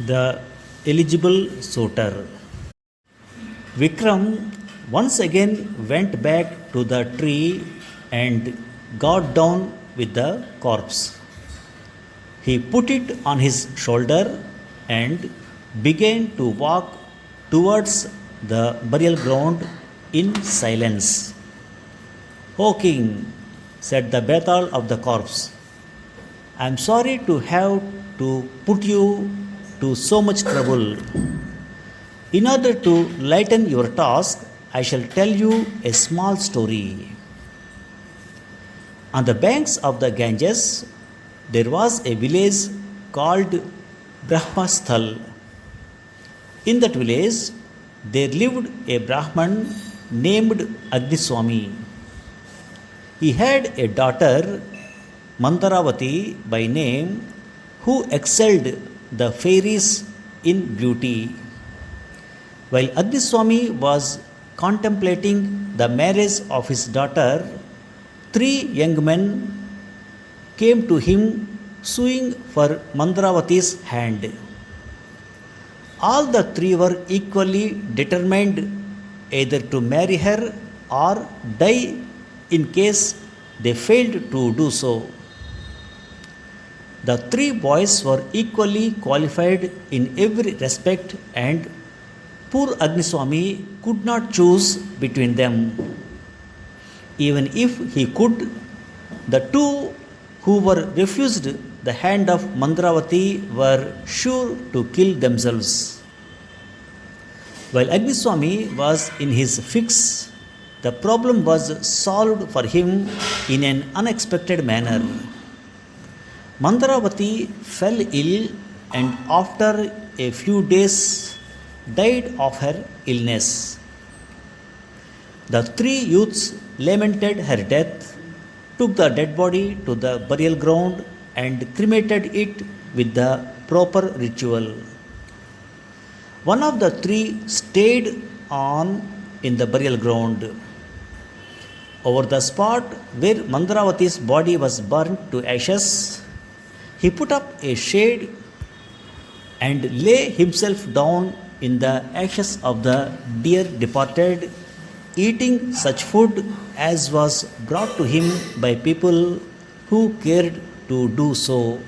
The eligible suitor. Vikram once again went back to the tree and got down with the corpse. He put it on his shoulder and began to walk towards the burial ground in silence. "O king," said the Bethal of the corpse, "I am sorry to have to put you to so much trouble. In order to lighten your task, I shall tell you a small story. On the banks of the Ganges, there was a village called Brahmasthal. In that village, there lived a Brahman named Agniswami. He had a daughter, Mandaravati by name, who excelled the fairies in beauty. While Agniswami was contemplating the marriage of his daughter, three young men came to him suing for Mandaravati's hand. All the three were equally determined either to marry her or die in case they failed to do so. The three boys were equally qualified in every respect, and poor Agniswami could not choose between them. Even if he could, the two who were refused the hand of Mandaravati were sure to kill themselves. While Agniswami was in his fix, the problem was solved for him in an unexpected manner. Mandaravati fell ill and after a few days died of her illness. The three youths lamented her death, took the dead body to the burial ground, and cremated it with the proper ritual. One of the three stayed on in the burial ground. Over the spot where Mandaravati's body was burnt to ashes, he put up a shade and lay himself down in the ashes of the dear departed, eating such food as was brought to him by people who cared to do so.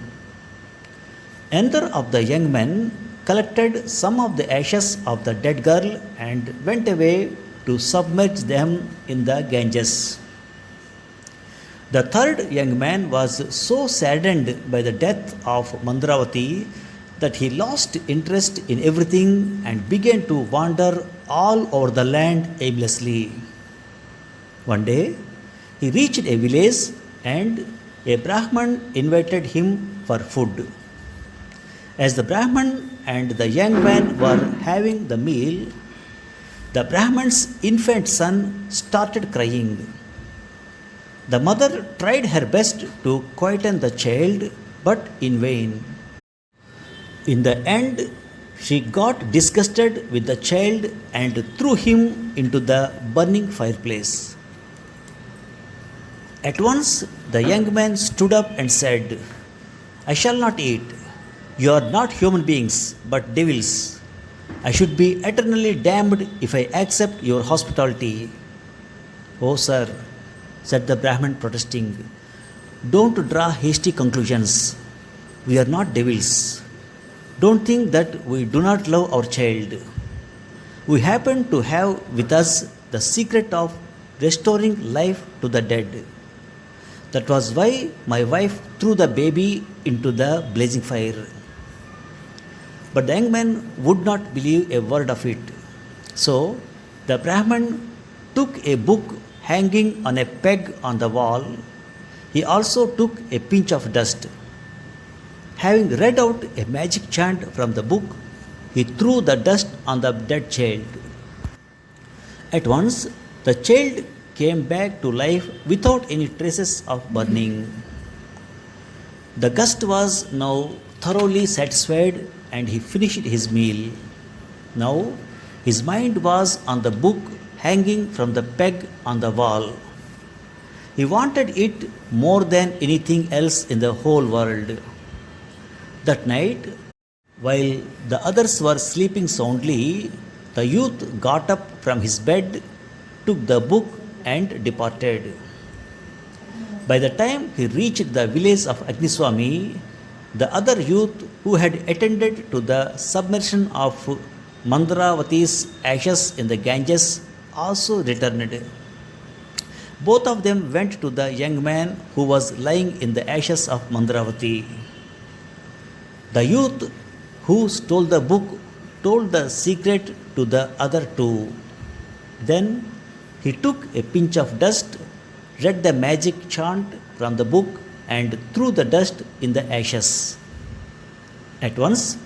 Another of the young men collected some of the ashes of the dead girl and went away to submerge them in the Ganges. The third young man was so saddened by the death of Mandaravati that he lost interest in everything and began to wander all over the land aimlessly. One day, he reached a village and a Brahman invited him for food. As the Brahman and the young man were having the meal, the Brahman's infant son started crying. The mother tried her best to quieten the child, but in vain. In the end, she got disgusted with the child and threw him into the burning fireplace. At once, the young man stood up and said, "I shall not eat. You are not human beings, but devils. I should be eternally damned if I accept your hospitality." "Oh, sir," said the Brahman, protesting, "don't draw hasty conclusions. We are not devils. Don't think that we do not love our child. We happen to have with us the secret of restoring life to the dead. That was why my wife threw the baby into the blazing fire." But the young man would not believe a word of it. So the Brahman took a book hanging on a peg on the wall. He also took a pinch of dust. Having read out a magic chant from the book, he threw the dust on the dead child. At once, the child came back to life without any traces of burning. The guest was now thoroughly satisfied and he finished his meal. Now, his mind was on the book hanging from the peg on the wall. He wanted it more than anything else in the whole world. That night, While the others were sleeping soundly, the youth got up from his bed, took the book, and departed. By the time he reached the village of Agniswami, the other youth who had attended to the submersion of Mandravati's ashes in the Ganges also returned. Both of them went to the young man who was lying in the ashes of Mandravati. The youth who stole the book told the secret to the other two. Then he took a pinch of dust, read the magic chant from the book, and threw the dust in the ashes. At once,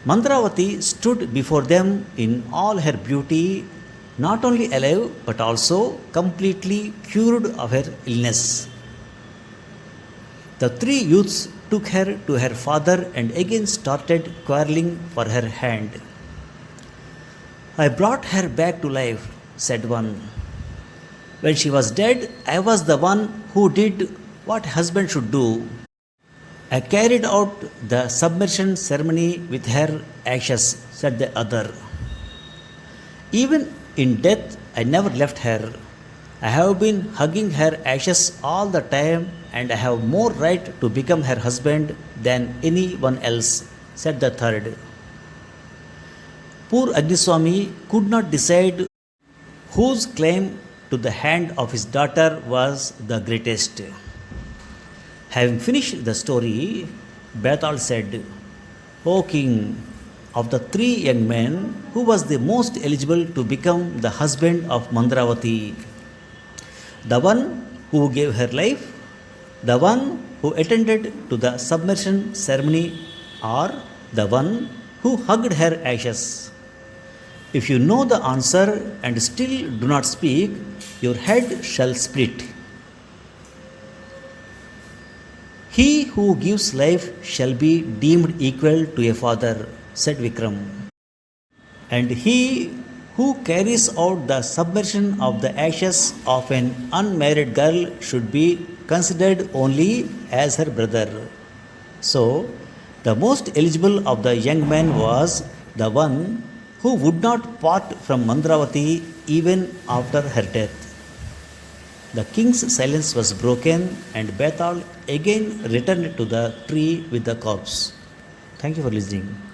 Mandravati stood before them in all her beauty, not only alive but also completely cured of her illness. The three youths took her to her father and again started quarreling for her hand. I brought her back to life, said one. When she was dead, I was the one who did what a husband should do. I carried out the submersion ceremony with her ashes, said the other. Even in death, I never left her. I have been hugging her ashes all the time, and I have more right to become her husband than anyone else, said the third. Poor Agniswami could not decide whose claim to the hand of his daughter was the greatest. Having finished the story, Betal said, O king, of the three young men, who was the most eligible to become the husband of Mandravati? The one who gave her life, the one who attended to the submersion ceremony, or the one who hugged her ashes? If you know the answer and still do not speak, your head shall split. He who gives life shall be deemed equal to a father, said Vikram. And he who carries out the submersion of the ashes of an unmarried girl should be considered only as her brother. So, the most eligible of the young men was the one who would not part from Mandravati even after her death. The king's silence was broken, and Betal again returned to the tree with the corpse. Thank you for listening.